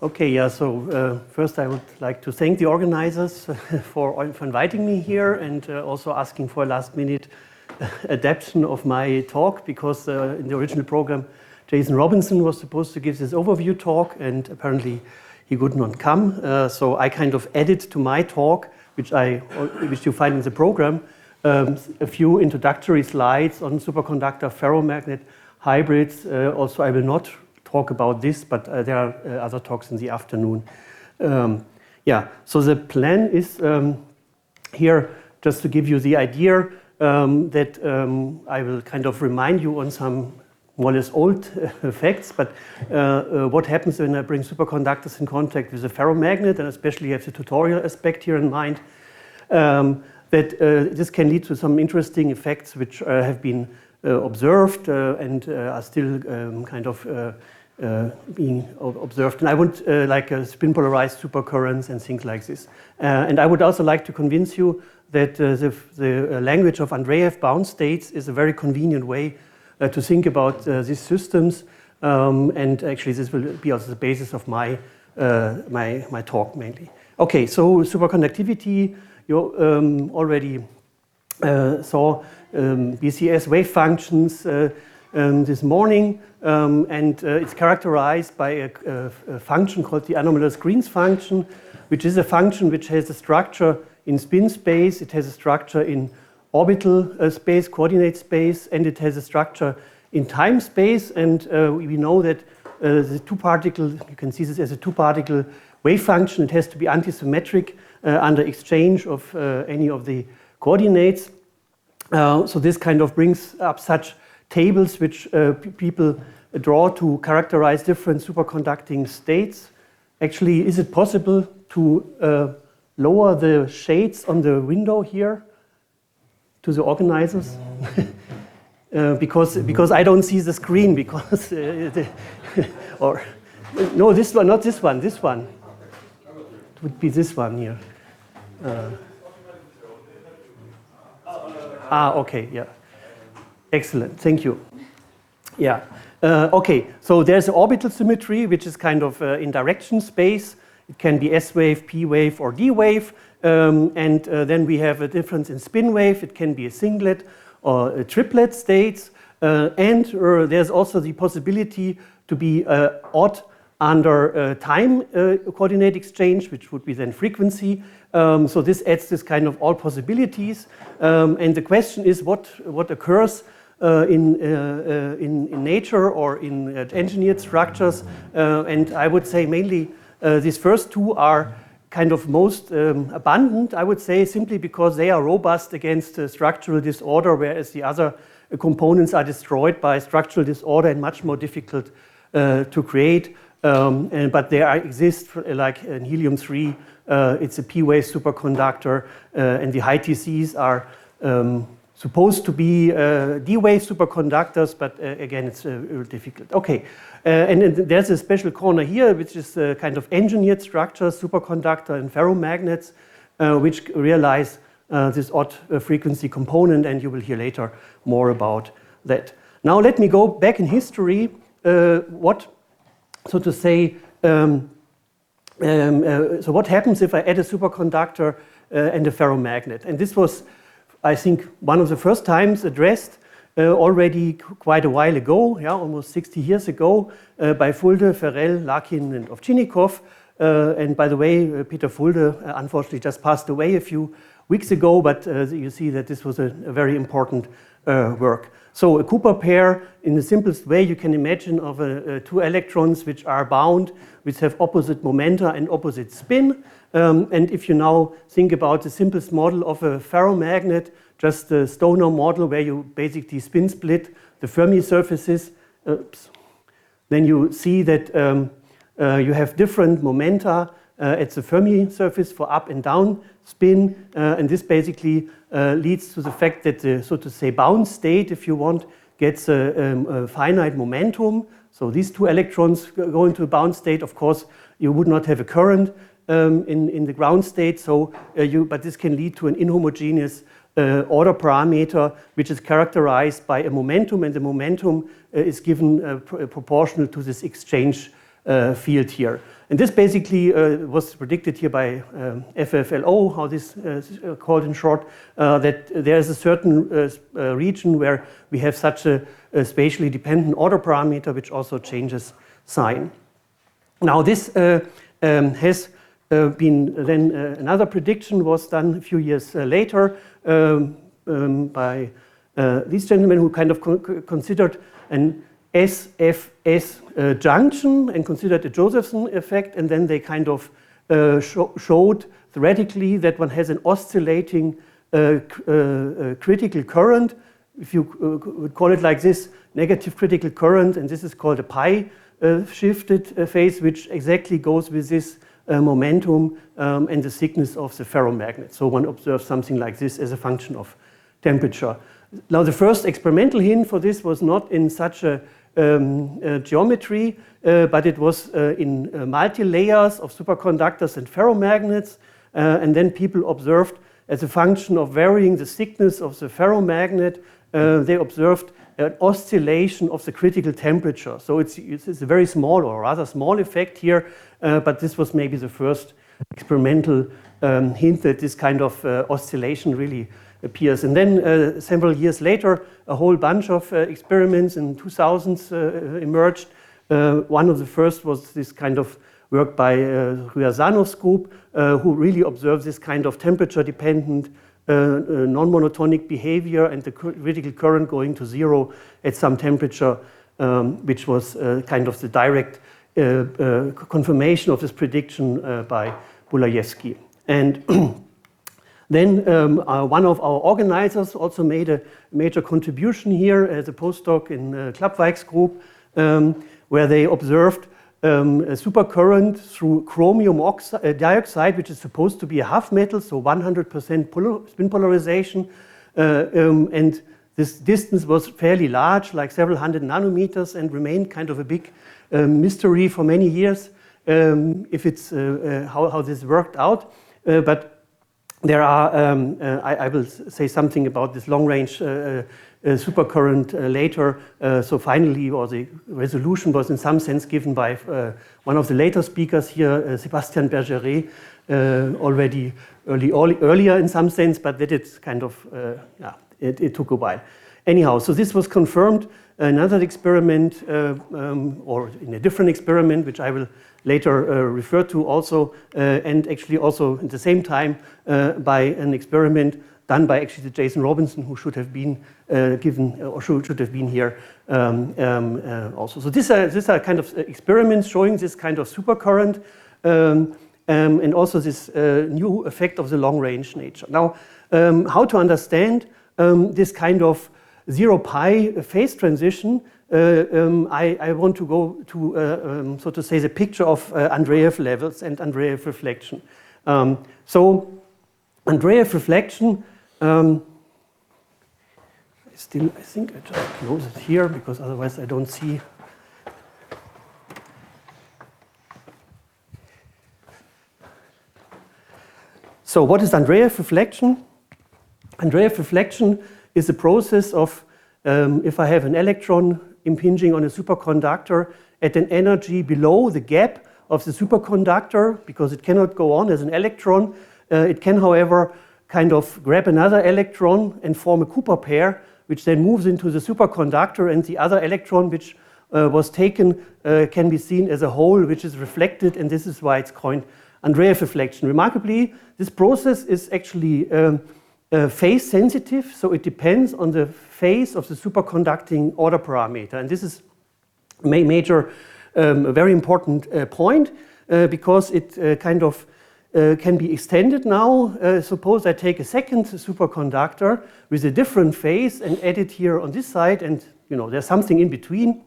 Okay, yeah, so first I would like to thank the organizers for inviting me here and also asking for a last-minute adaptation of my talk, because in the original program Jason Robinson was supposed to give this overview talk and apparently he could not come. So I kind of added to my talk, which you find in the program, a few introductory slides on superconductor ferromagnet hybrids. Also I will not talk about this, but there are other talks in the afternoon. Yeah, so the plan is here just to give you the idea that I will kind of remind you on some more or less old facts, but what happens when I bring superconductors in contact with a ferromagnet, and especially have the tutorial aspect here in mind, that this can lead to some interesting effects which have been observed and are still kind of being observed. And I would like spin polarized supercurrents and things like this. And I would also like to convince you that the language of Andreev bound states is a very convenient way to think about these systems. And actually this will be also the basis of my talk mainly. Okay, so superconductivity, you already saw BCS wave functions this morning, and it's characterized by a function called the anomalous Green's function, which is a function which has a structure in spin space, it has a structure in orbital space, coordinate space, and it has a structure in time space. And we know that the two-particle, you can see this as a two-particle wave function. It has to be antisymmetric under exchange of any of the coordinates. So this kind of brings up such tables which people draw to characterize different superconducting states. Actually, is it possible to lower the shades on the window here to the organizers? because I don't see the screen, because or no, this one, not this one, this one. It would be this one here. Okay, yeah. Excellent, thank you. Yeah, okay, so there's orbital symmetry, which is kind of in direction space. It can be S wave, P wave, or D wave. And then we have a difference in spin wave. It can be a singlet or a triplet states. And there's also the possibility to be odd under time coordinate exchange, which would be then frequency. So this adds this kind of all possibilities. And the question is what occurs in nature or in engineered structures. And I would say mainly these first two are kind of most abundant, I would say, simply because they are robust against structural disorder, whereas the other components are destroyed by structural disorder and much more difficult to create. But there exist, like in helium-3, it's a P-wave superconductor, and the high TCs are supposed to be D-wave superconductors, but again, it's difficult. Okay, and then there's a special corner here, which is a kind of engineered structure, superconductor and ferromagnets, which realize this odd frequency component, and you will hear later more about that. Now let me go back in history, so to say, so what happens if I add a superconductor and a ferromagnet? And this was, I think, one of the first times addressed already quite a while ago, yeah, almost 60 years ago, by Fulde, Ferrel, Larkin, and Ovchinnikov. And by the way, Peter Fulde unfortunately just passed away a few weeks ago, but you see that this was a very important work. So a Cooper pair, in the simplest way you can imagine, of two electrons which are bound, which have opposite momenta and opposite spin. And if you now think about the simplest model of a ferromagnet, just the Stoner model where you basically spin split the Fermi surfaces, then you see that you have different momenta at the Fermi surface for up and down spin, and this basically leads to the fact that the, so to say, bound state, if you want, gets a finite momentum. So these two electrons go into a bound state. Of course, you would not have a current in the ground state, so but this can lead to an inhomogeneous order parameter, which is characterized by a momentum, and the momentum is given proportional to this exchange field here. And this basically was predicted here by FFLO, how this is called in short, that there is a certain region where we have such a spatially dependent order parameter which also changes sign. Now this has been then another prediction was done a few years later by these gentlemen who kind of considered an SFS junction and considered a Josephson effect, and then they kind of showed theoretically that one has an oscillating critical current, if you would call it like this, negative critical current, and this is called a pi shifted phase, which exactly goes with this momentum and the thickness of the ferromagnet. So one observes something like this as a function of temperature. Now the first experimental hint for this was not in such a geometry, but it was in multi-layers of superconductors and ferromagnets, and then people observed as a function of varying the thickness of the ferromagnet, they observed an oscillation of the critical temperature. So it's a very small or rather small effect here, but this was maybe the first experimental hint that this kind of oscillation really appears. And then several years later, a whole bunch of experiments in 2000s emerged. One of the first was this kind of work by Ryazanow's group, who really observed this kind of temperature-dependent non-monotonic behavior and the critical current going to zero at some temperature, which was kind of the direct confirmation of this prediction by Bulayevsky. And then one of our organizers also made a major contribution here as a postdoc in Klappwijk's group, where they observed a supercurrent through chromium dioxide, which is supposed to be a half metal, so 100% spin polarization. And this distance was fairly large, like several hundred nanometers, and remained kind of a big mystery for many years, if it's how this worked out. But there are, I will say something about this long-range supercurrent later. So finally, or the resolution was in some sense given by one of the later speakers here, Sébastien Bergeret, already earlier in some sense, but that it's kind of, yeah, it took a while. Anyhow, so this was confirmed another experiment, or in a different experiment, which I will later refer to also, and actually also at the same time by an experiment done by actually the Jason Robinson, who should have been given or should have been here also. So these are kind of experiments showing this kind of supercurrent and also this new effect of the long-range nature. Now, how to understand this kind of zero pi phase transition? I want to go to, so to say, the picture of Andreev levels and Andreev reflection. So Andreev reflection, I think I just close it here because otherwise I don't see. So what is Andreev reflection? Andreev reflection is the process of, if I have an electron impinging on a superconductor at an energy below the gap of the superconductor, because it cannot go on as an electron. It can, however, kind of grab another electron and form a Cooper pair, which then moves into the superconductor, and the other electron which was taken can be seen as a hole which is reflected, and this is why it's coined Andreev reflection. Remarkably, this process is actually phase sensitive, so it depends on the phase of the superconducting order parameter. And this is a major, very important point because it kind of can be extended now. Suppose I take a second superconductor with a different phase and add it here on this side, and you know there's something in between.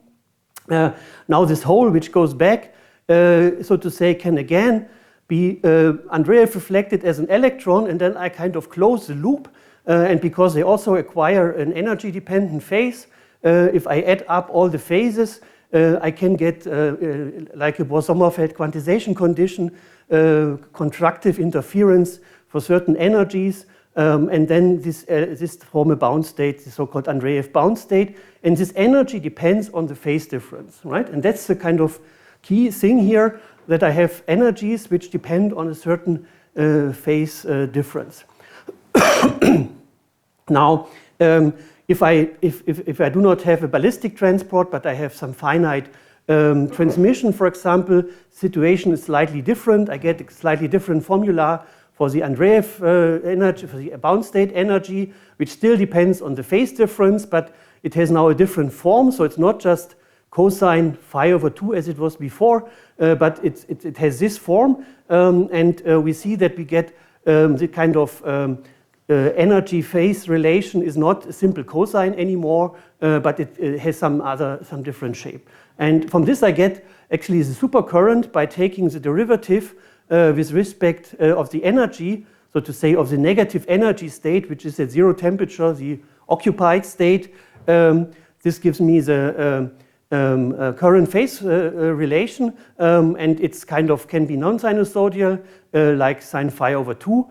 Now this hole which goes back, so to say, can again be Andreev reflected as an electron, and then I kind of close the loop. And because they also acquire an energy-dependent phase, if I add up all the phases, I can get, like a Bohr-Sommerfeld quantization condition, constructive interference for certain energies, and then this form a bound state, the so-called Andreev bound state, and this energy depends on the phase difference, right? And that's the kind of key thing here, that I have energies which depend on a certain phase difference. Now, if I do not have a ballistic transport, but I have some finite transmission, for example, situation is slightly different. I get a slightly different formula for the Andreev energy, for the bound state energy, which still depends on the phase difference, but it has now a different form. So it's not just cosine phi over 2 as it was before, but it has this form. And we see that we get the kind of energy phase relation is not a simple cosine anymore, but it has some different shape. And from this I get actually the supercurrent by taking the derivative with respect of the energy, so to say of the negative energy state, which is at 0 temperature, the occupied state. This gives me the current phase relation, and it's kind of can be non-sinusoidal, like sine phi over 2,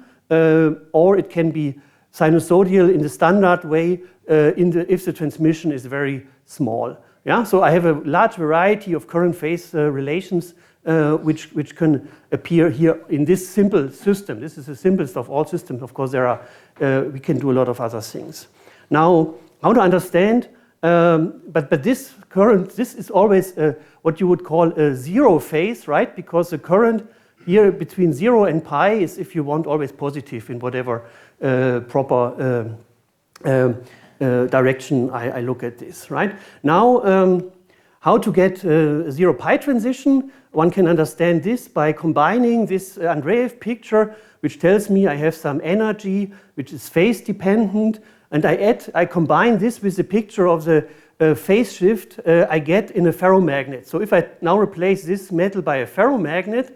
or it can be sinusoidal in the standard way if the transmission is very small. Yeah, so I have a large variety of current phase relations which can appear here in this simple system. This is the simplest of all systems. Of course, there are we can do a lot of other things. Now, how to understand? But this current, this is always what you would call a zero phase, right? Because the current here between 0 and pi is, if you want, always positive in whatever proper direction I look at this, right? Now, how to get a 0 pi transition? One can understand this by combining this Andreev picture, which tells me I have some energy which is phase dependent, and I combine this with the picture of the phase shift I get in a ferromagnet. So if I now replace this metal by a ferromagnet,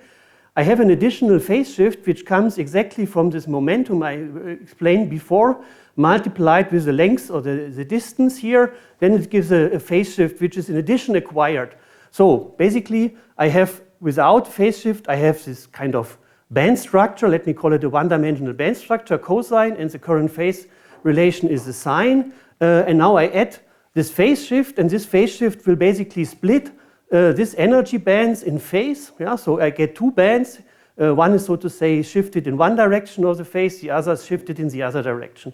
I have an additional phase shift which comes exactly from this momentum I explained before, multiplied with the length or the distance here. Then it gives a phase shift which is in addition acquired. So basically I have, without phase shift, I have this kind of band structure. Let me call it a one-dimensional band structure, cosine, and the current phase relation is the sine. And now I add this phase shift, and this phase shift will basically split this energy bands in phase. Yeah? So I get two bands. One is, so to say, shifted in one direction of the phase, the other is shifted in the other direction.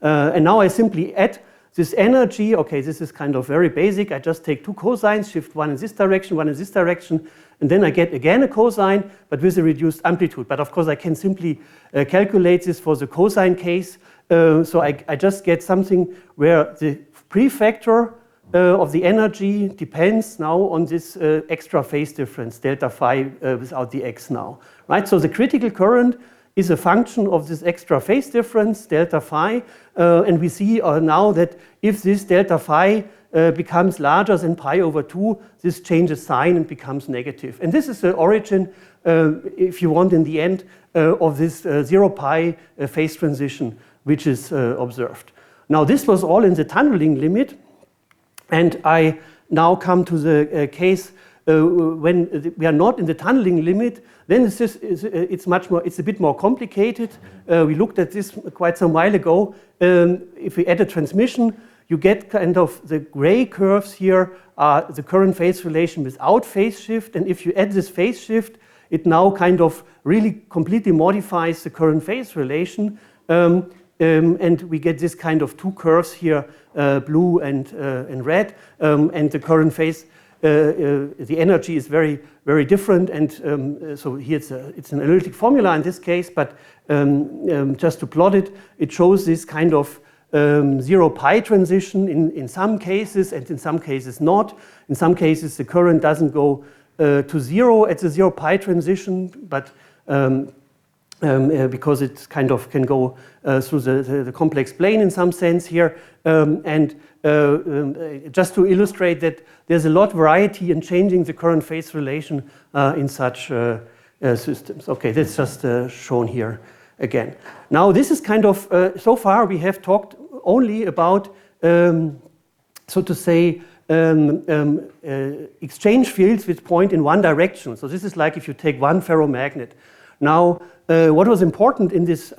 And now I simply add this energy. Okay, this is kind of very basic. I just take two cosines, shift one in this direction, one in this direction, and then I get again a cosine, but with a reduced amplitude. But of course, I can simply calculate this for the cosine case. So I just get something where the prefactor of the energy depends now on this extra phase difference, delta phi without the x now, right? So the critical current is a function of this extra phase difference, delta phi, and we see now that if this delta phi becomes larger than pi over 2, this changes sign and becomes negative. And this is the origin, if you want, in the end, of this 0 pi phase transition, which is observed. Now, this was all in the tunneling limit, and I now come to the case when we are not in the tunneling limit. Then it's much more. It's a bit more complicated. We looked at this quite some while ago. If we add a transmission, you get kind of the gray curves here are the current phase relation without phase shift, and if you add this phase shift, it now kind of really completely modifies the current phase relation. And we get this kind of two curves here, blue and red, and the current phase, the energy is very, very different. And so here it's an analytic formula in this case, but just to plot it, it shows this kind of 0 pi transition in some cases, and in some cases not. In some cases, the current doesn't go to 0 at the 0 pi transition, but because it kind of can go through the complex plane in some sense here. Just to illustrate that there's a lot of variety in changing the current phase relation in such systems. Okay, that's just shown here again. Now this is kind of, so far we have talked only about, so to say, exchange fields which point in one direction. So this is like if you take one ferromagnet. Now, what was important in this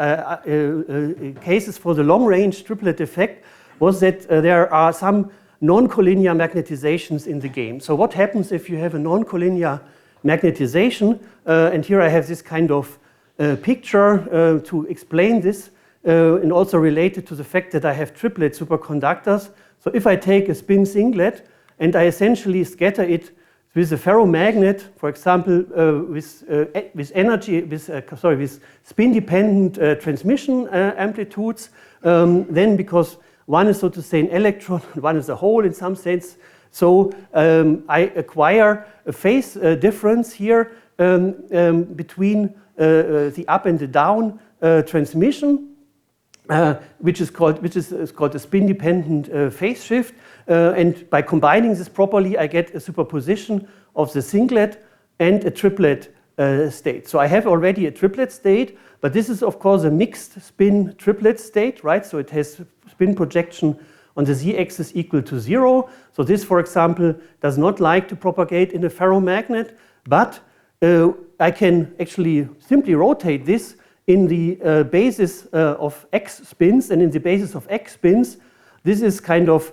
cases for the long-range triplet effect was that there are some non-collinear magnetizations in the game. So what happens if you have a non-collinear magnetization? And here I have this kind of picture to explain this, and also related to the fact that I have triplet superconductors. So if I take a spin singlet and I essentially scatter it with a ferromagnet, for example, with spin-dependent transmission amplitudes, then because one is, so to say, an electron, one is a hole in some sense, so I acquire a phase difference here between the up and the down transmission, which is called a spin-dependent phase shift. And by combining this properly, I get a superposition of the singlet and a triplet state. So I have already a triplet state, but this is of course a mixed spin triplet state, right? So it has spin projection on the z-axis equal to 0. So this, for example, does not like to propagate in a ferromagnet, but I can actually simply rotate this in the basis of x spins, and in the basis of x spins, this is kind of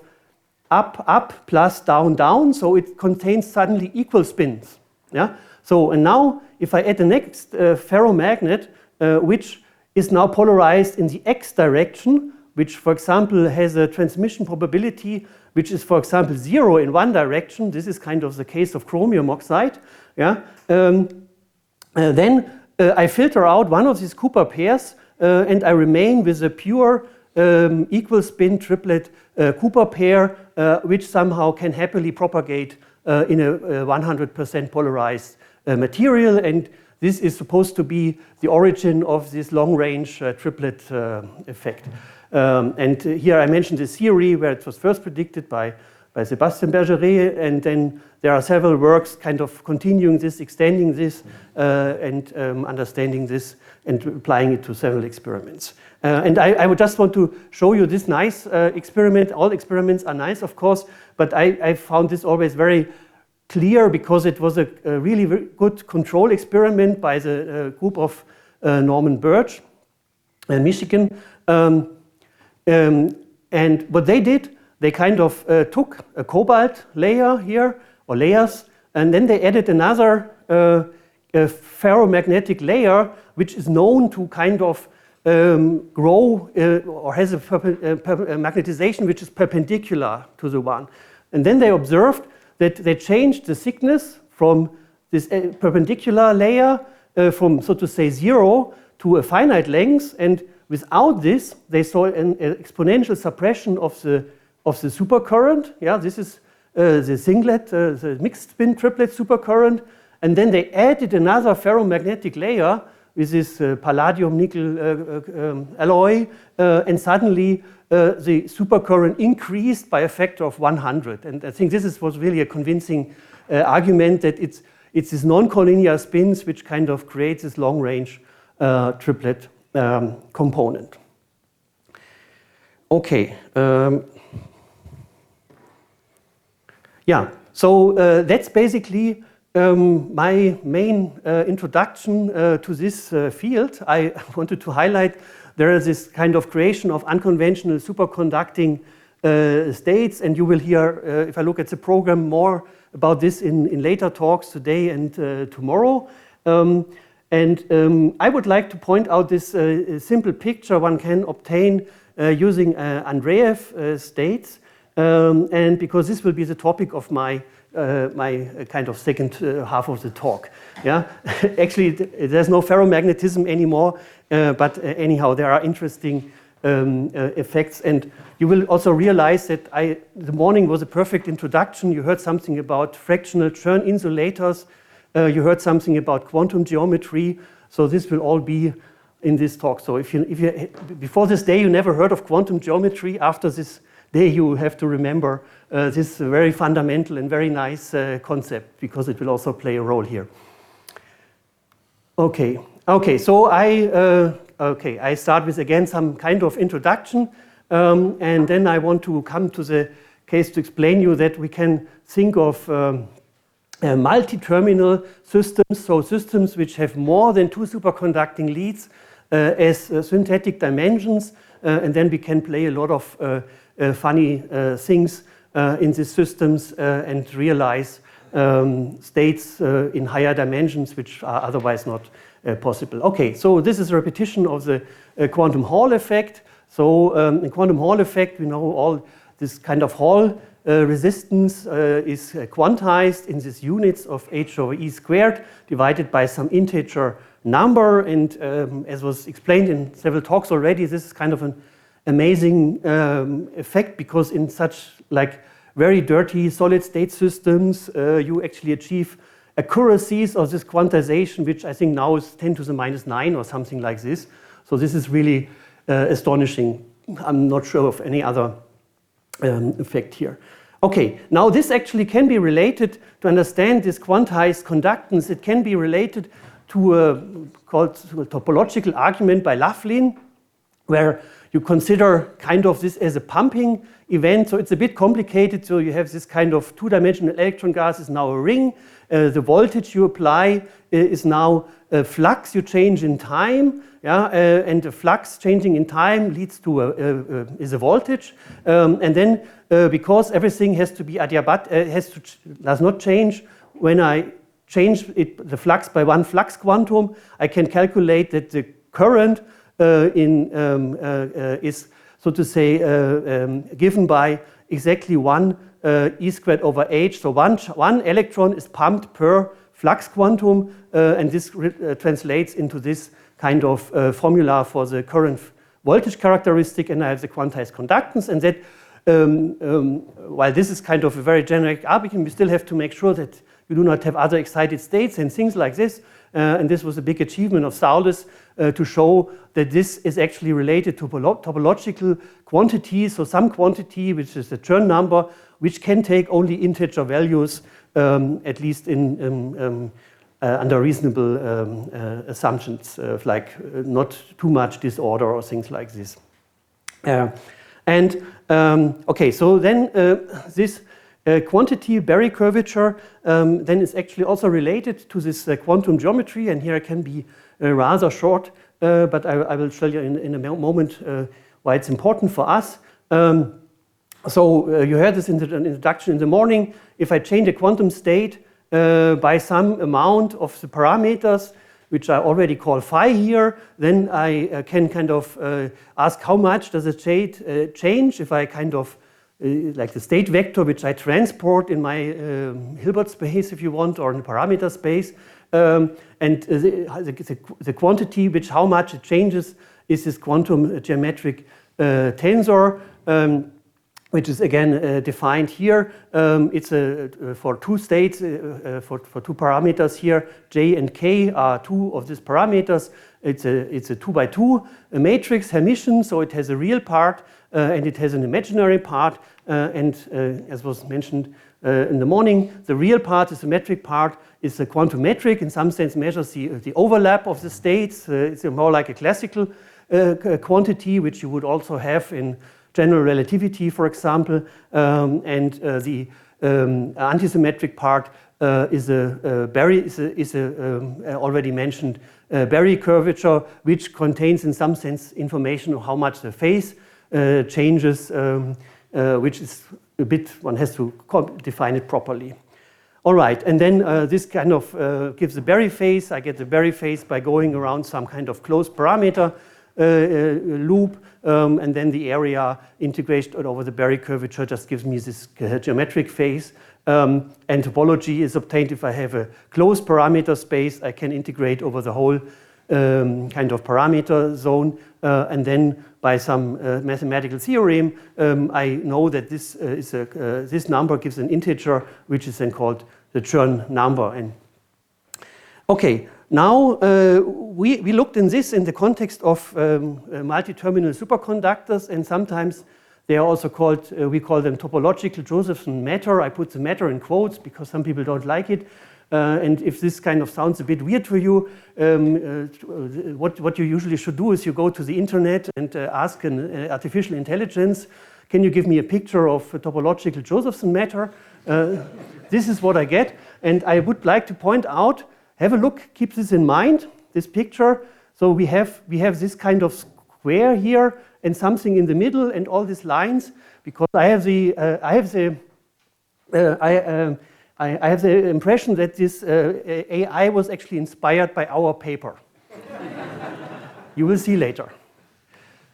up, up, plus down, down, so it contains suddenly equal spins. Yeah. So and now, if I add the next ferromagnet, which is now polarized in the x direction, which, for example, has a transmission probability which is, for example, 0 in one direction. This is kind of the case of chromium oxide. Yeah. Then I filter out one of these Cooper pairs, and I remain with a pure equal spin triplet Cooper pair, which somehow can happily propagate in a 100% polarized material. And this is supposed to be the origin of this long-range triplet effect. And here I mentioned the theory where it was first predicted by Sébastien Bergeret, and then there are several works kind of continuing this, extending this, and understanding this and applying it to several experiments. And I would just want to show you this nice experiment. All experiments are nice, of course, but I found this always very clear because it was a really very good control experiment by the group of Norman Birch in Michigan. And what they did, they kind of took a cobalt layer here, or layers, and then they added another ferromagnetic layer, which is known to kind of grow or has a magnetization which is perpendicular to the one. And then they observed that they changed the thickness from this perpendicular layer from, so to say, 0 to a finite length, and without this, they saw an exponential suppression of the supercurrent. Yeah, this is the singlet, the mixed spin triplet supercurrent, and then they added another ferromagnetic layer with this palladium nickel alloy, and suddenly the supercurrent increased by a factor of 100. And I think this was really a convincing argument that it's these non-collinear spins which kind of creates this long-range triplet component. Okay. Yeah, so that's basically my main introduction to this field. I wanted to highlight there is this kind of creation of unconventional superconducting states, and you will hear, if I look at the program, more about this in later talks today and tomorrow. I would like to point out this simple picture one can obtain using Andreev states, and because this will be the topic of my kind of second half of the talk. Yeah, actually, there's no ferromagnetism anymore, but anyhow, there are interesting effects, and you will also realize that the morning was a perfect introduction. You heard something about fractional Chern insulators. You heard something about quantum geometry, so this will all be in this talk. So if you before this day you never heard of quantum geometry, after this day you have to remember this very fundamental and very nice concept, because it will also play a role here. Okay, so I start with again some kind of introduction, and then I want to come to the case to explain you that we can think of multi-terminal systems, so systems which have more than 2 superconducting leads as synthetic dimensions, and then we can play a lot of funny things in these systems and realize states in higher dimensions which are otherwise not possible. Okay, so this is a repetition of the quantum Hall effect. So in quantum Hall effect, we know all this kind of Hall resistance is quantized in these units of h over e squared divided by some integer number. And as was explained in several talks already, this is kind of an amazing effect, because in such like very dirty solid state systems, you actually achieve accuracies of this quantization, which I think now is 10 to the minus 9 or something like this. So this is really astonishing. I'm not sure of any other effect here. Okay, now this actually can be related, to understand this quantized conductance, it can be related to a topological argument by Laughlin, where you consider kind of this as a pumping event. So it's a bit complicated. So you have this kind of two-dimensional electron gas is now a ring. The voltage you apply is now a flux you change in time. Yeah, and the flux changing in time leads to is a voltage. And then because everything has to be adiabatic, does not change when I change the flux by one flux quantum, I can calculate that the current is, so to say, given by exactly 1 e squared over h. So one electron is pumped per flux quantum, and this translates into this kind of formula for the current voltage characteristic, and I have the quantized conductance. And that, while this is kind of a very generic argument, we still have to make sure that you do not have other excited states and things like this. And this was a big achievement of Saulis to show that this is actually related to topological quantity, so some quantity, which is the Chern number, which can take only integer values, at least in under reasonable assumptions, like not too much disorder or things like this. Okay, so then this quantity Berry curvature then is actually also related to this quantum geometry, and here I can be rather short, but I will show you in a moment why it's important for us. So you heard this in the introduction in the morning. If I change a quantum state by some amount of the parameters, which I already call phi here, then I can kind of ask how much does the state change if I kind of like the state vector, which I transport in my Hilbert space, if you want, or in the parameter space. And the quantity, which how much it changes, is this quantum geometric tensor, which is again defined here. It's for two states, for two parameters here. J and K are two of these parameters. It's a 2 by 2 matrix Hermitian, so it has a real part and it has an imaginary part. And as was mentioned in the morning, the real part, the symmetric part, is a quantum metric. In some sense, measures the overlap of the states. It's more like a classical quantity, which you would also have in general relativity, for example. And the antisymmetric part is a already mentioned Berry curvature, which contains in some sense information of how much the phase changes, which is a bit, one has to define it properly. All right, and then this kind of gives the Berry phase. I get the Berry phase by going around some kind of closed parameter loop, and then the area integration over the Berry curvature just gives me this geometric phase. And topology is obtained if I have a closed parameter space. I can integrate over the whole kind of parameter zone, and then by some mathematical theorem, I know that this this number gives an integer, which is then called the Chern number. And okay, now we looked in this in the context of multi-terminal superconductors, and sometimes they are also called, we call them topological Josephson matter. I put the matter in quotes because some people don't like it. And if this kind of sounds a bit weird to you, what you usually should do is you go to the internet and ask an artificial intelligence, can you give me a picture of a topological Josephson matter? This is what I get. And I would like to point out, have a look, keep this in mind, this picture. So we have this kind of square here and something in the middle and all these lines, because I have the I have the impression that this AI was actually inspired by our paper. You will see later.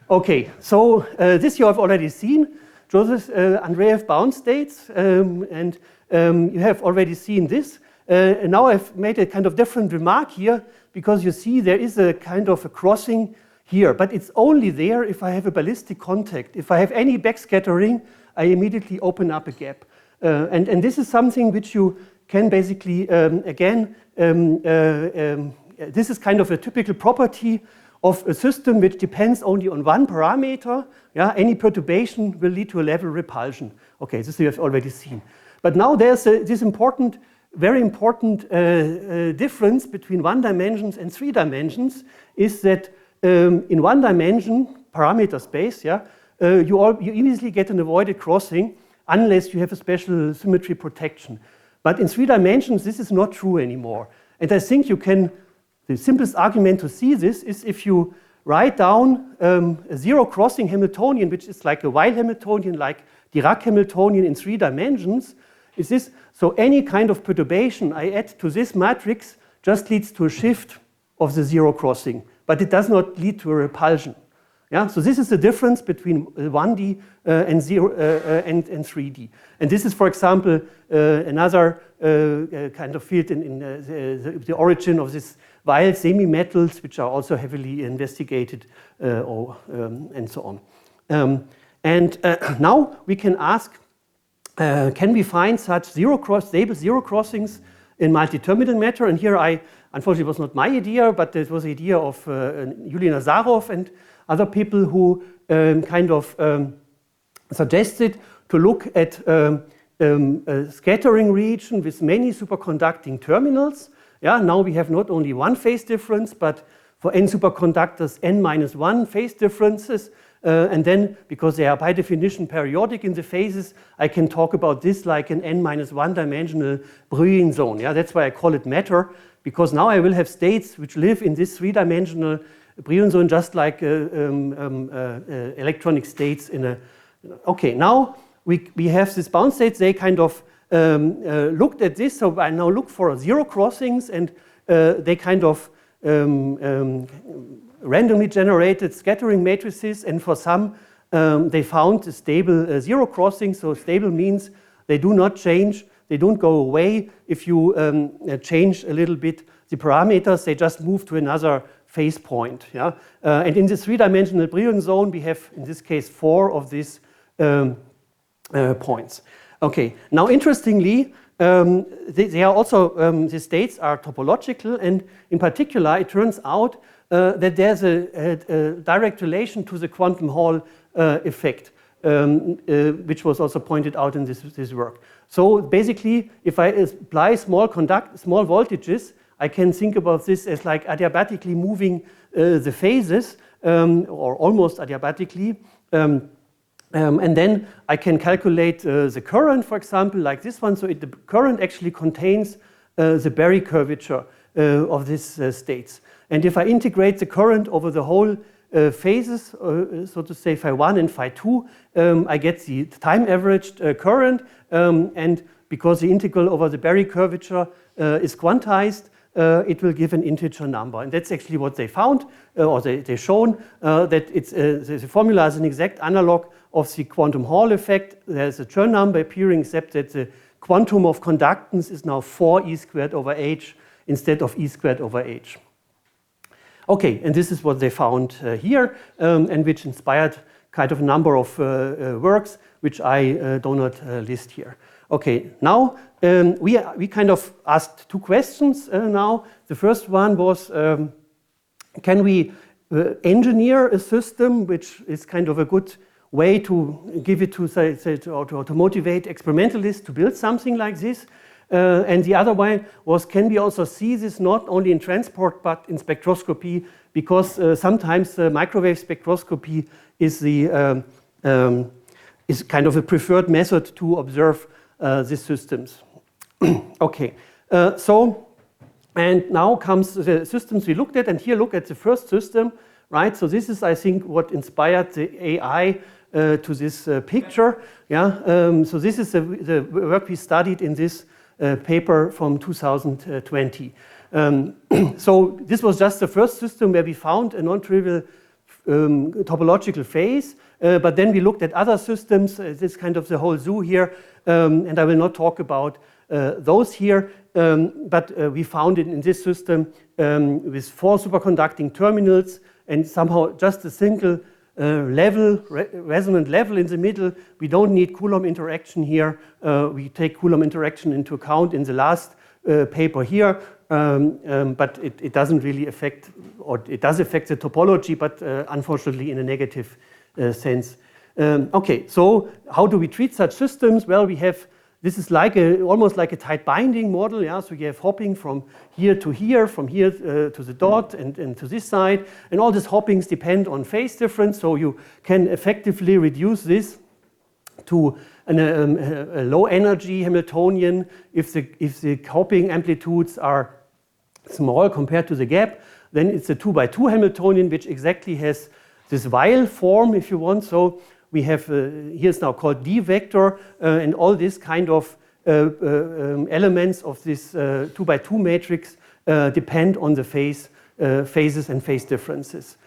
Okay, so this you have already seen. Joseph Andreev bound states, and you have already seen this. And now I've made a kind of different remark here, because you see there is a kind of a crossing here, but it's only there if I have a ballistic contact. If I have any backscattering, I immediately open up a gap. And this is something which you can basically, this is kind of a typical property of a system which depends only on one parameter. Yeah, any perturbation will lead to a level repulsion. Okay, this you have already seen. But now there's this important, very important difference between 1 dimensions and 3 dimensions, is that in 1 dimension, parameter space, yeah, you easily get an avoided crossing unless you have a special symmetry protection. But in 3 dimensions, this is not true anymore. And I think you can, the simplest argument to see this is if you write down a zero crossing Hamiltonian, which is like a Weil Hamiltonian, like Dirac Hamiltonian in 3 dimensions, is this, so any kind of perturbation I add to this matrix just leads to a shift of the zero crossing, but it does not lead to a repulsion. Yeah, so this is the difference between 1D and 3D. And this is, for example, another kind of field in the origin of this Weil semi-metals, which are also heavily investigated and so on. Now we can ask, can we find such stable zero crossings in multi-terminal matter? And here unfortunately, it was not my idea, but it was the idea of Yuliy Nazarov and other people who suggested to look at a scattering region with many superconducting terminals. Yeah, now we have not only one phase difference, but for n superconductors, n-1 phase differences. And then, because they are by definition periodic in the phases, I can talk about this like an n-1 dimensional Brillouin zone. Yeah, that's why I call it matter, because now I will have states which live in this 3-dimensional Brillouin zone, just like electronic states in a. Okay, now we have these bound states. They kind of looked at this. So I now look for zero crossings, and they kind of randomly generated scattering matrices, and for some they found a stable zero crossing. So stable means they do not change, they don't go away if you change a little bit the parameters, they just move to another phase point. Yeah? And in this 3-dimensional Brillouin zone, we have, in this case, 4 of these points. Okay, now interestingly, they are also, the states are topological, and in particular, it turns out that there's a direct relation to the quantum Hall effect, which was also pointed out in this work. So basically, if I apply small voltages, I can think about this as like adiabatically moving the phases, or almost adiabatically. And then I can calculate the current, for example, like this one. So the current actually contains the Berry curvature of these states. And if I integrate the current over the whole phases, so to say phi 1 and phi 2, I get the time averaged current. And because the integral over the Berry curvature is quantized, it will give an integer number. And that's actually what they found, or they've shown, that the formula is an exact analog of the quantum Hall effect. There's a Chern number appearing, except that the quantum of conductance is now 4e²/h instead of e²/h. Okay, and this is what they found here, and which inspired kind of a number of works, which I do not list here. Okay, now we kind of asked 2 questions now. The first one was, can we engineer a system which is kind of a good way to give it to, say, to motivate experimentalists to build something like this? And the other one was, can we also see this not only in transport but in spectroscopy? Because sometimes microwave spectroscopy is is kind of a preferred method to observe these systems. Okay, and now comes the systems we looked at, and here look at the first system, right? So this is, I think, what inspired the AI to this picture. Yeah? So this is the work we studied in this paper from 2020. So this was just the first system where we found a non-trivial topological phase, but then we looked at other systems, this kind of the whole zoo here, and I will not talk about those here, but we found it in this system with 4 superconducting terminals and somehow just a single resonant level in the middle. We don't need Coulomb interaction here. We take Coulomb interaction into account in the last paper here, but it doesn't really affect, or it does affect the topology, but unfortunately in a negative sense. Okay, so how do we treat such systems? Well, we have, this is like almost like a tight binding model, yeah. So you have hopping from here to here, from here to the dot and to this side, and all these hoppings depend on phase difference. So you can effectively reduce this to a low energy Hamiltonian if the hopping amplitudes are small compared to the gap. Then it's a 2x2 Hamiltonian, which exactly has this Weil form, if you want. So we have here's now called D vector, and all this kind of elements of this 2x2 matrix depend on the phases and phase differences.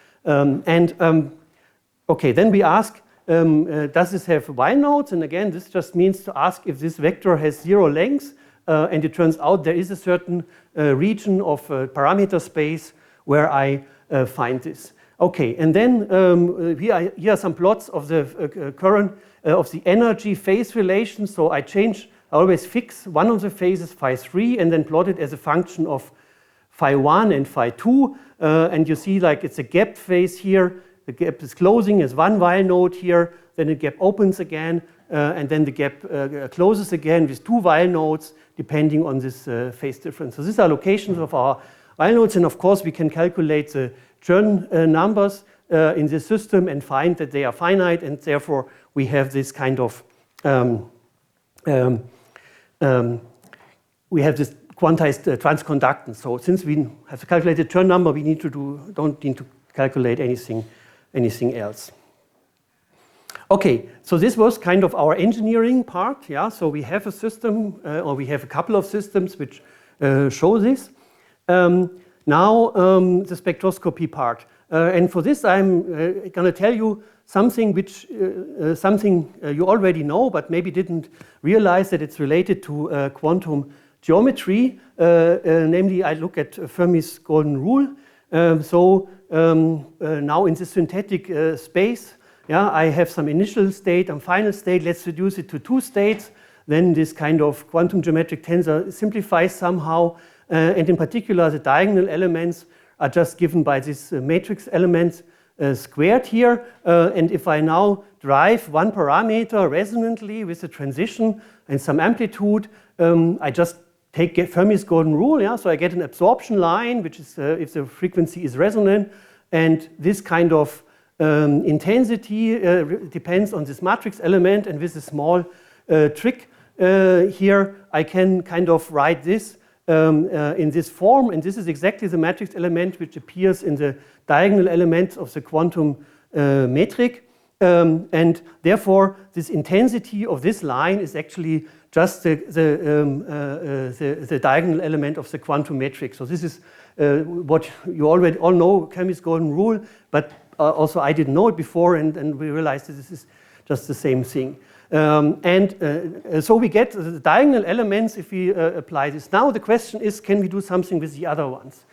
Okay, then we ask, does this have Weil nodes? And again, this just means to ask if this vector has 0 length, and it turns out there is a certain region of parameter space where I find this. Okay, and then here are some plots of the current of the energy phase relation. So I always fix one of the phases, phi 3, and then plot it as a function of phi 1 and phi 2. And you see, like, it's a gap phase here. The gap is closing as one Weil node here. Then the gap opens again, and then the gap closes again with 2 Weil nodes, depending on this phase difference. So these are locations of our Weil nodes, and of course we can calculate the Chern numbers in this system and find that they are finite, and therefore we have this kind of we have this quantized transconductance. So since we have to calculate the Chern number, we don't need to calculate anything else. Okay, so this was kind of our engineering part. Yeah, so we have a system, or we have a couple of systems which show this. Now the spectroscopy part, and for this I'm going to tell you something which you already know, but maybe didn't realize that it's related to quantum geometry. Namely, I look at Fermi's golden rule. Now in the synthetic space, yeah, I have some initial state and final state. Let's reduce it to 2 states. Then this kind of quantum geometric tensor simplifies somehow. And in particular, the diagonal elements are just given by this matrix elements squared here. And if I now drive one parameter resonantly with a transition and some amplitude, I just take Fermi's golden rule. Yeah? So I get an absorption line, which is if the frequency is resonant. And this kind of intensity depends on this matrix element. And with a small trick here, I can kind of write this in this form, and this is exactly the matrix element which appears in the diagonal elements of the quantum metric, and therefore this intensity of this line is actually just the diagonal element of the quantum metric. So this is what you already all know, Fermi's golden rule, but also I didn't know it before, and we realized that this is just the same thing. So we get the diagonal elements if we apply this. Now the question is, can we do something with the other ones?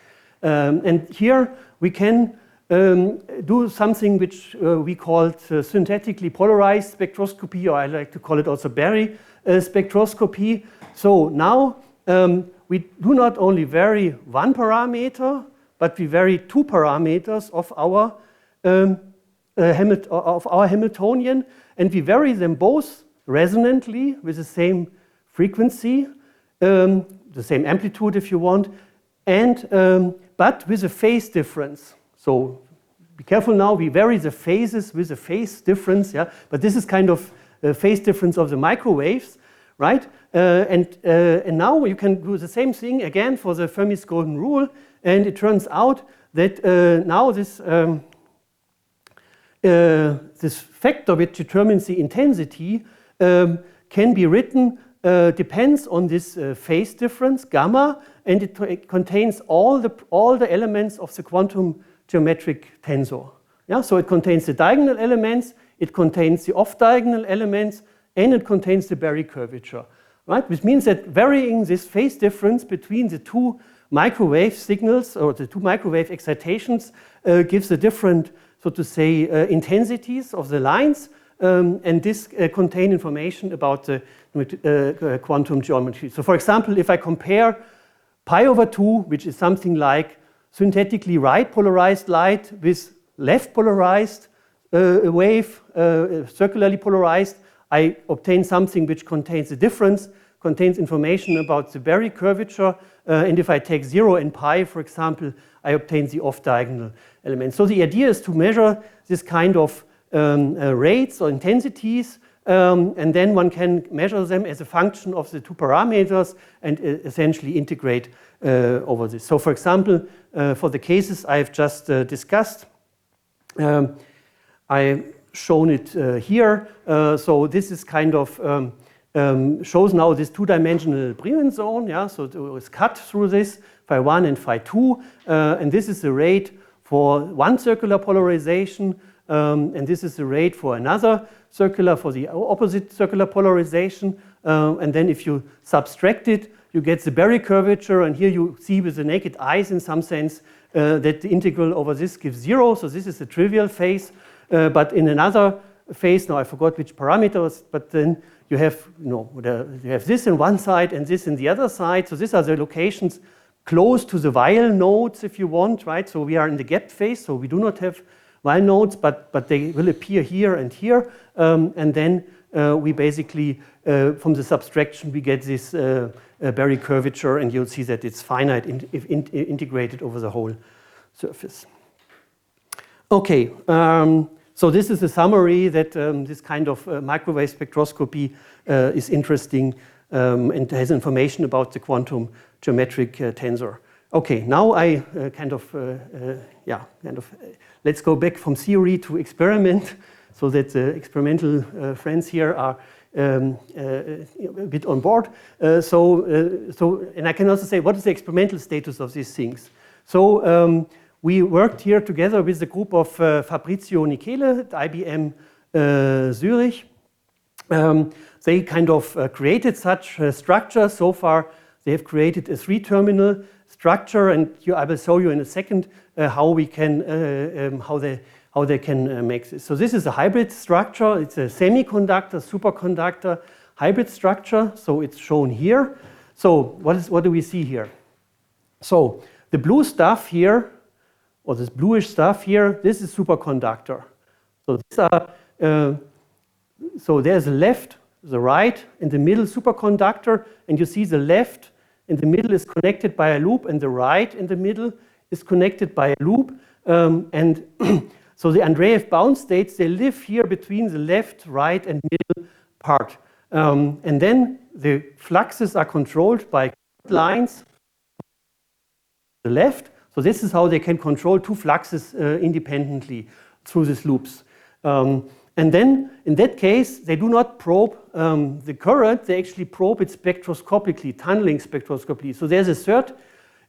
And here we can do something which we call synthetically polarized spectroscopy, or I like to call it also Barry spectroscopy. So now we do not only vary one parameter, but we vary 2 parameters of our Hamiltonian, and we vary them both resonantly with the same frequency, the same amplitude if you want, and but with a phase difference. So be careful now, we vary the phases with a phase difference, yeah, but this is kind of a phase difference of the microwaves, right? And now you can do the same thing again for the Fermi's golden rule, and it turns out that now this this factor which determines the intensity can be written, depends on this phase difference, gamma, and it contains all the elements of the quantum geometric tensor. Yeah? So it contains the diagonal elements, it contains the off-diagonal elements, and it contains the Berry curvature. Right? Which means that varying this phase difference between the two microwave signals or the two microwave excitations gives a different, so to say, intensities of the lines, and this contain information about the quantum geometry. So for example, if I compare pi over 2, which is something like synthetically right polarized light with left polarized wave, circularly polarized, I obtain something which contains a difference, contains information about the Berry curvature, and if I take 0 and pi, for example, I obtain the off-diagonal element. So the idea is to measure this kind of rates or intensities, and then one can measure them as a function of the two parameters and essentially integrate over this. So for example, for the cases I've just discussed, I've shown it here. So this is kind of shows now this two-dimensional Brillouin zone. Yeah, so it's cut through this phi 1 and phi 2, and this is the rate for one circular polarization, and this is the rate for another circular, for the opposite circular polarization, and then if you subtract it, you get the Berry curvature, and here you see with the naked eyes in some sense that the integral over this gives 0, so this is the trivial phase, but in another phase, now I forgot which parameters, but then you have, you have this in one side and this in the other side, so these are the locations close to the Weyl nodes if you want, right? So we are in the gap phase, so we do not have Weyl nodes, but they will appear here and here, and then we basically, from the subtraction, we get this Berry curvature, and you'll see that it's finite if integrated over the whole surface. Okay, so this is a summary that this kind of microwave spectroscopy is interesting and has information about the quantum geometric tensor. Okay, now I let's go back from theory to experiment, so that the experimental friends here are a bit on board. And I can also say, what is the experimental status of these things? So we worked here together with the group of Fabrizio Nichele at IBM Zurich. They kind of created such structures. So far, they have created a 3-terminal structure, and I will show you in a second how we can how they can make this. So this is a hybrid structure. It's a semiconductor, superconductor hybrid structure. So it's shown here. So what do we see here? So the blue stuff here, or this bluish stuff here, this is superconductor. So these are so there's the left, the right, and the middle superconductor, and you see the left in the middle is connected by a loop, and the right in the middle is connected by a loop. And so the Andreev bound states, they live here between the left, right, and middle part. And then the fluxes are controlled by lines to the left. So this is how they can control two fluxes independently through these loops. And then, in that case, they do not probe the current, they actually probe it spectroscopically, tunneling spectroscopically. So there's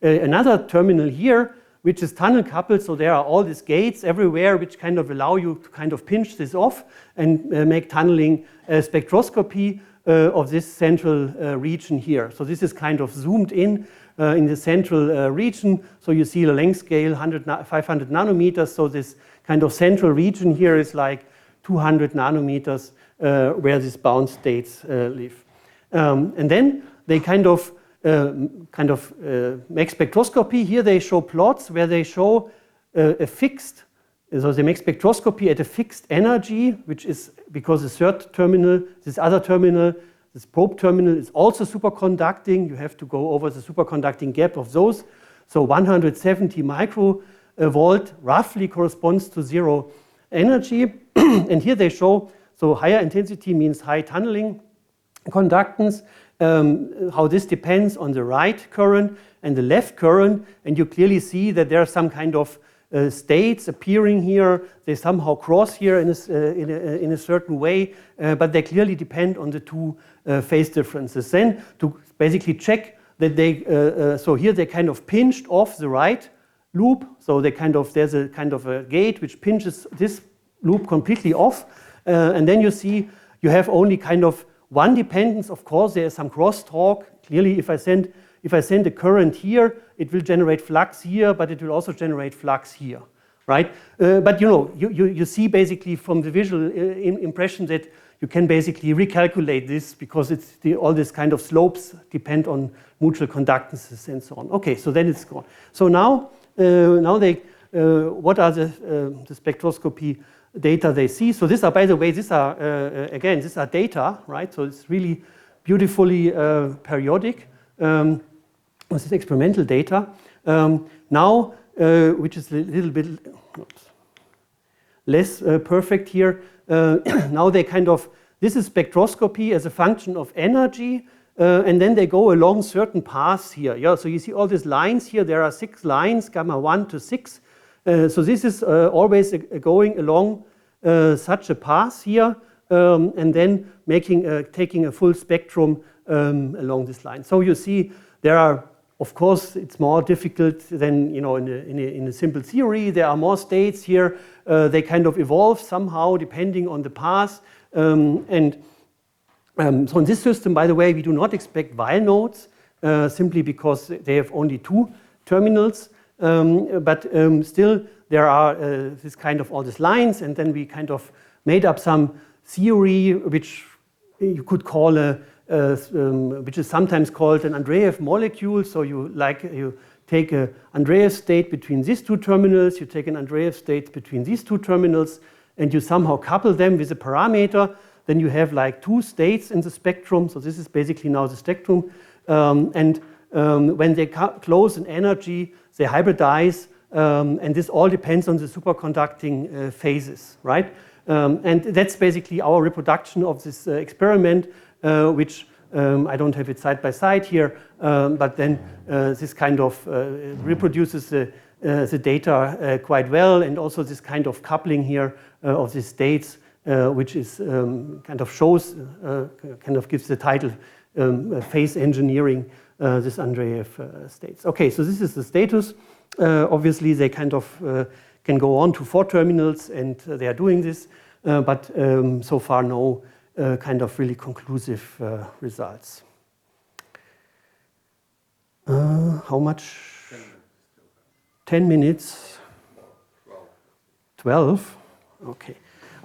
another terminal here, which is tunnel coupled, so there are all these gates everywhere, which kind of allow you to kind of pinch this off and make tunneling spectroscopy of this central region here. So this is kind of zoomed in the central region. So you see the length scale, 500 nanometers, so this kind of central region here is like 200 nanometers where these bound states live. And then they kind of make spectroscopy. Here they show plots where they show a fixed, so they make spectroscopy at a fixed energy, which is because the third terminal, this other terminal, this probe terminal is also superconducting. You have to go over the superconducting gap of those. So 170 microvolt roughly corresponds to 0 energy. And here they show, so higher intensity means high tunneling conductance, how this depends on the right current and the left current, and you clearly see that there are some kind of states appearing here. They somehow cross here in a certain way, but they clearly depend on the two phase differences. Then to basically check that they, so here they kind of pinched off the right loop. So they there's a kind of a gate which pinches this loop completely off. And then you see you have only kind of one dependence. Of course, there is some crosstalk. Clearly, if I send a current here, it will generate flux here, but it will also generate flux here, right? But you see basically from the visual impression that you can basically recalculate this because it's all this kind of slopes depend on mutual conductances and so on. Okay, so then it's gone. So now what are the spectroscopy data they see? So these are, by the way, these are data, right? So it's really beautifully periodic. This is experimental data. Now, which is a little bit less perfect here. Now they this is spectroscopy as a function of energy, and then they go along certain paths here. Yeah, so you see all these lines here. There are 6 lines, gamma 1 to 6. So this is always going along such a path here, and then taking a full spectrum along this line. So you see there are, of course, it's more difficult than in a simple theory. There are more states here. They kind of evolve somehow depending on the path. So in this system, by the way, we do not expect Weil nodes simply because they have only 2 terminals. But still, there are this kind of all these lines, and then we kind of made up some theory which you could call which is sometimes called an Andreev molecule. So you take an Andreev state between these 2 terminals, you take an Andreev state between these 2 terminals, and you somehow couple them with a parameter. Then you have like 2 states in the spectrum. So this is basically now the spectrum. When they close in energy, they hybridize, and this all depends on the superconducting phases, right? And that's basically our reproduction of this experiment, which I don't have it side by side here, but then this kind of reproduces the data quite well, and also this kind of coupling here of the states, which is kind of shows, kind of gives the title phase engineering this Andreev states. Okay, so this is the status. Obviously, they kind of can go on to 4 terminals, and they are doing this, but so far no kind of really conclusive results. How much? 10 minutes? 12? Okay.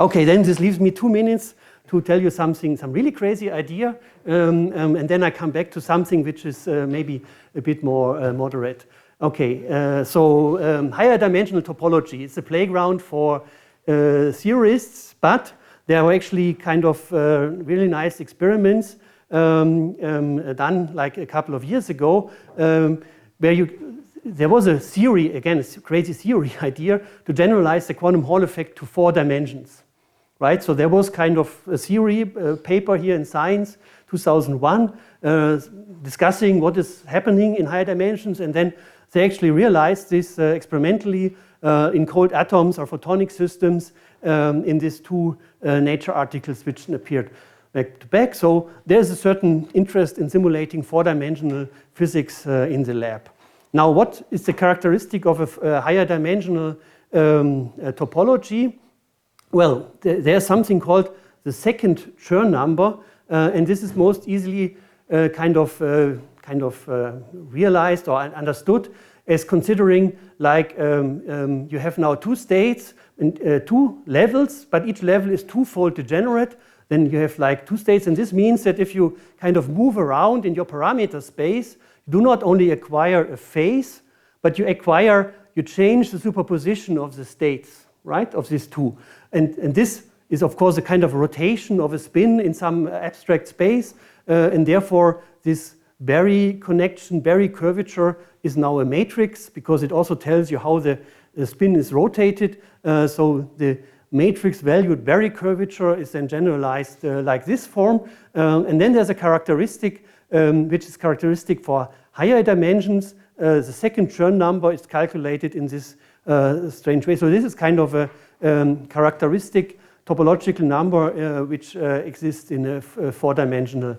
Okay, then this leaves me 2 minutes to tell you some really crazy idea, and then I come back to something which is maybe a bit more moderate. Okay, so higher dimensional topology is a playground for theorists, but there are actually kind of really nice experiments done like a couple of years ago, where there was a theory, again, a crazy theory idea to generalize the quantum Hall effect to 4 dimensions, right? So there was kind of a theory paper here in Science 2001 discussing what is happening in higher dimensions, and then they actually realized this experimentally in cold atoms or photonic systems in these 2 Nature articles which appeared back to back. So there's a certain interest in simulating 4-dimensional physics in the lab. Now, what is the characteristic of a higher dimensional topology? Well, there's something called the second Chern number, and this is most easily kind of realized or understood as considering like you have now 2 states and 2 levels, but each level is 2-fold degenerate. Then you have like 2 states, and this means that if you kind of move around in your parameter space, you do not only acquire a phase, but you change the superposition of the states, right, of these 2. And this is, of course, a kind of rotation of a spin in some abstract space, and therefore this Berry connection, Berry curvature is now a matrix because it also tells you how the spin is rotated. So the matrix valued Berry curvature is then generalized like this form. And then there's a characteristic which is characteristic for higher dimensions. The second Chern number is calculated in this strange way. So this is kind of a characteristic topological number which exists in a four-dimensional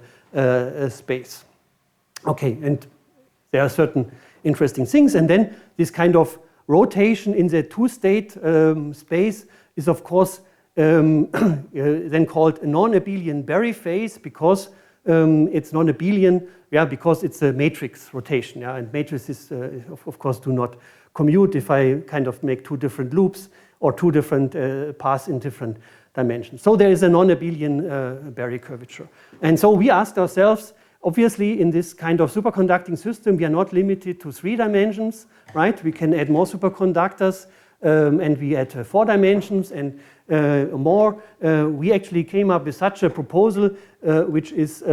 space. Okay, and there are certain interesting things. And then this kind of rotation in the two-state space is, of course, then called a non-abelian Berry phase, because it's non-abelian, because it's a matrix rotation, and matrices, of course, do not commute if I kind of make two different loops or two different paths in different dimensions. So there is a non-abelian Berry curvature. And so we asked ourselves, obviously, in this kind of superconducting system, we are not limited to 3 dimensions, right? We can add more superconductors, and we add 4 dimensions and more. We actually came up with such a proposal, which is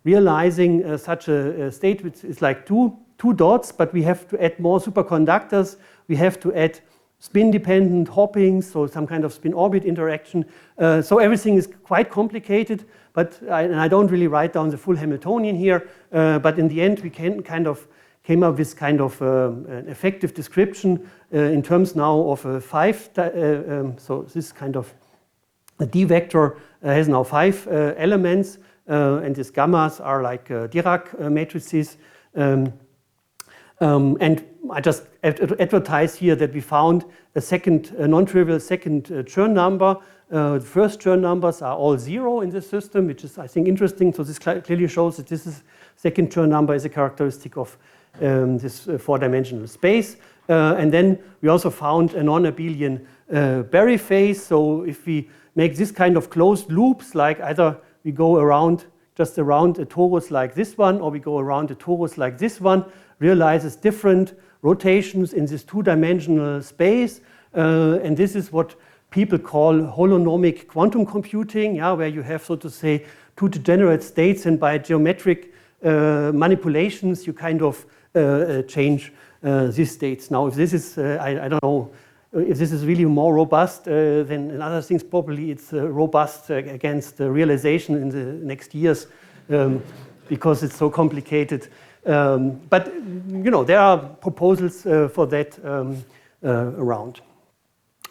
realizing such a state which is like two dots, but we have to add more superconductors. We have to add spin-dependent hopping, so some kind of spin-orbit interaction. So everything is quite complicated, but I don't really write down the full Hamiltonian here, but in the end we came up with kind of an effective description in terms now of 5, so this kind of a D vector has now 5 elements, and these gammas are like Dirac matrices. And I just advertise here that we found a second, non-trivial second Chern number. The first Chern numbers are all 0 in this system, which is, I think, interesting. So this clearly shows that this is second Chern number is a characteristic of this 4-dimensional space. And then we also found a non-abelian Berry phase. So if we make this kind of closed loops, like either we go around just around a torus like this one, or we go around a torus like this one, realizes different rotations in this 2-dimensional space. And this is what people call holonomic quantum computing, where you have, so to say, 2 degenerate states, and by geometric manipulations you kind of change these states. Now, if this is, I don't know, if this is really more robust than in other things, probably it's robust against realization in the next years because it's so complicated. But, you know, there are proposals for that around.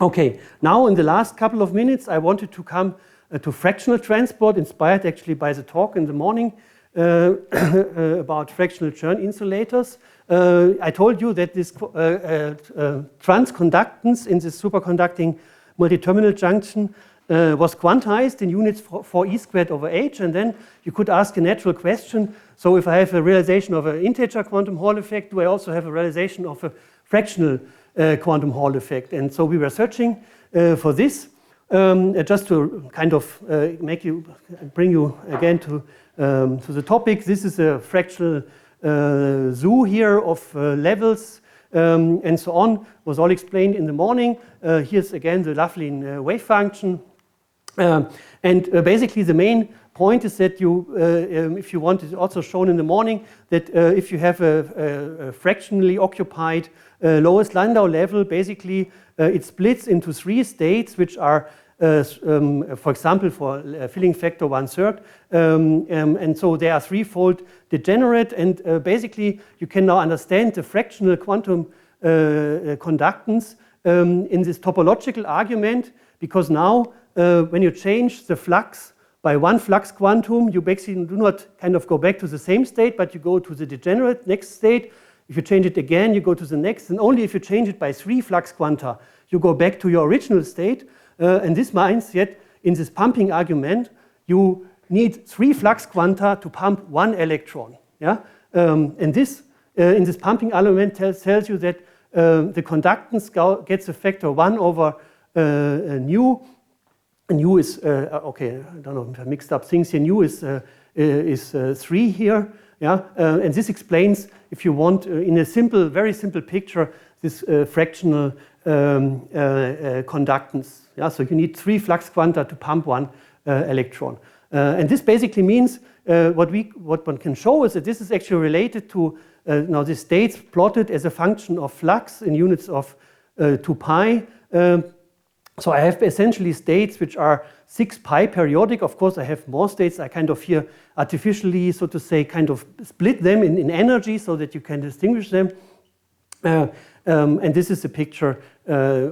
Okay, now in the last couple of minutes, I wanted to come to fractional transport, inspired actually by the talk in the morning about fractional Chern insulators. I told you that this transconductance in this superconducting multi-terminal junction was quantized in units for E squared over H, and then you could ask a natural question. So if I have a realization of an integer quantum Hall effect, do I also have a realization of a fractional quantum Hall effect? And so we were searching for this, just to kind of bring you again to the topic. This is a fractional zoo here of levels and so on. Was all explained in the morning. Here's again the Laughlin wave function. And basically the main point is that you, if you want, it's also shown in the morning, that if you have a fractionally occupied lowest Landau level, basically it splits into 3 states, which are, for example, for filling factor 1/3. And so they are threefold degenerate, and basically you can now understand the fractional quantum conductance in this topological argument, because now when you change the flux by 1 flux quantum, you basically do not kind of go back to the same state, but you go to the degenerate next state. If you change it again, you go to the next, and only if you change it by 3 flux quanta, you go back to your original state. And this means yet in this pumping argument, you need 3 flux quanta to pump 1 electron. And this in this pumping argument tells you that the conductance gets a factor 1 over nu. Nu is okay. I don't know if I mixed up things here. Nu is 3 here. And this explains, if you want, in a simple, very simple picture, this fractional conductance. So you need 3 flux quanta to pump 1 electron. And this basically means what one can show is that this is actually related to now the states plotted as a function of flux in units of 2 pi. So I have essentially states which are 6 pi periodic. Of course, I have more states. I kind of here artificially, so to say, kind of split them in energy so that you can distinguish them. And this is the picture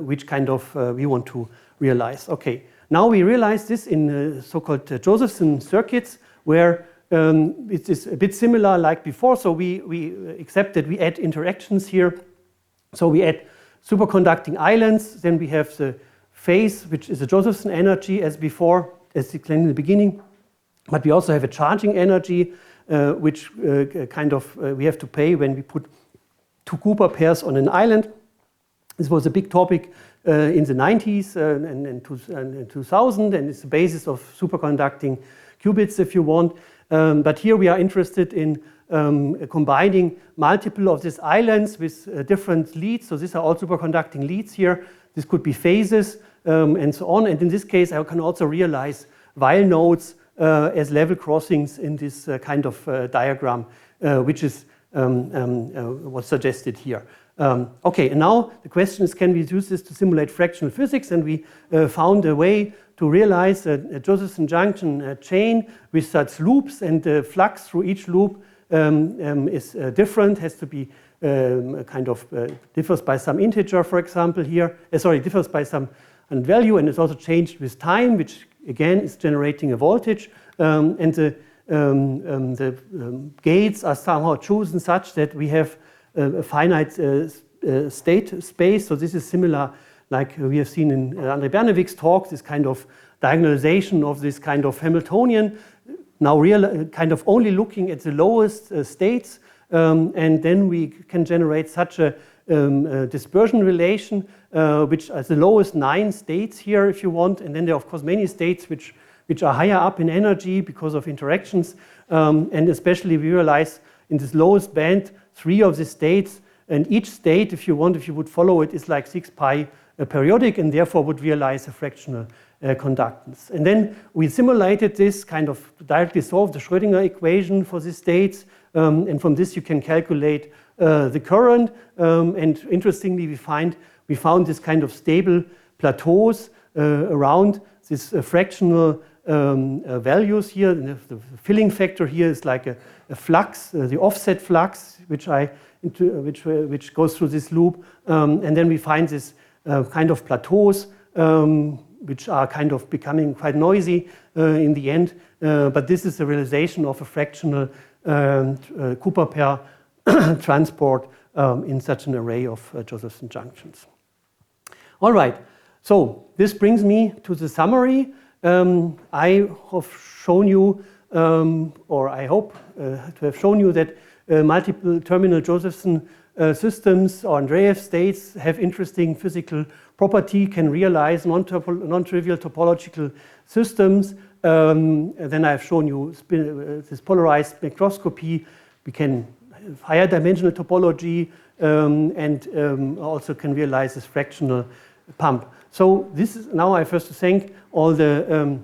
which kind of we want to realize. Okay, now we realize this in so-called Josephson circuits, where it is a bit similar like before. So we accept that we add interactions here. So we add superconducting islands, then we have the phase, which is a Josephson energy as before, as explained in the beginning. But we also have a charging energy, which kind of we have to pay when we put two Cooper pairs on an island. This was a big topic in the 90s and 2000, and it's the basis of superconducting qubits, if you want. But here we are interested in combining multiple of these islands with different leads. So these are all superconducting leads here. This could be phases and so on. And in this case, I can also realize while nodes as level crossings in this kind of diagram, which is what's suggested here. Okay, and now the question is, can we use this to simulate fractional physics? And we found a way to realize a Josephson junction chain with such loops, and the flux through each loop is different, has to be kind of differs by some integer, for example, here. Differs by some value, and it's also changed with time, which again is generating a voltage. And the gates are somehow chosen such that we have a finite state space. So this is similar, like we have seen in André Bernevik's talk, this kind of diagonalization of this kind of Hamiltonian. Now kind of only looking at the lowest states, and then we can generate such a dispersion relation, which are the lowest 9 states here, if you want. And then there are, of course, many states which are higher up in energy because of interactions. And especially we realize in this lowest band, 3 of the states, and each state, if you would follow it, is like 6 pi periodic, and therefore would realize a fractional conductance. And then we simulated this, kind of directly solved the Schrödinger equation for the states, and from this you can calculate the current. And interestingly, we found this kind of stable plateaus around this fractional values here. The filling factor here is like a flux, the offset flux, which goes through this loop, and then we find this kind of plateaus, which are kind of becoming quite noisy in the end. But this is the realization of a fractional Cooper pair transport in such an array of Josephson junctions. All right, so this brings me to the summary. I have shown you, or I hope to have shown you, that multiple terminal Josephson systems or Andreev states have interesting physical property, can realize non-trivial topological systems. Then I've shown you this polarized spectroscopy. We can have higher dimensional topology and also can realize this fractional pump. So this is now I first to thank all the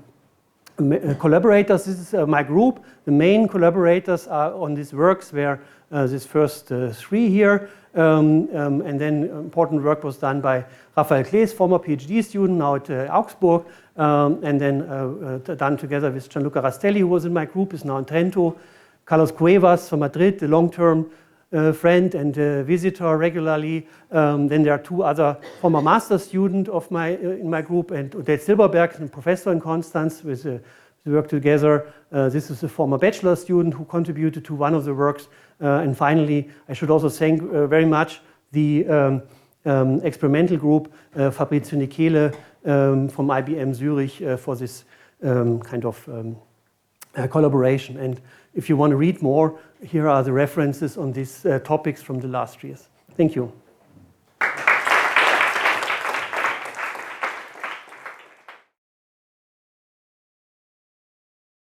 collaborators. This is my group. The main collaborators are on these works where this first 3 here, and then important work was done by Raphael Klees, former PhD student, now at Augsburg, and then done together with Gianluca Rastelli, who was in my group, is now in Trento, Carlos Cuevas from Madrid, a long-term friend and visitor regularly. Then there are 2 other former master students of in my group, and Odette Silberberg, a professor in Konstanz, with we work together. This is a former bachelor student who contributed to one of the works. And finally, I should also thank very much the experimental group, Fabrizio Nichele from IBM Zurich, for this kind of collaboration. And if you want to read more, here are the references on these topics from the last years. Thank you.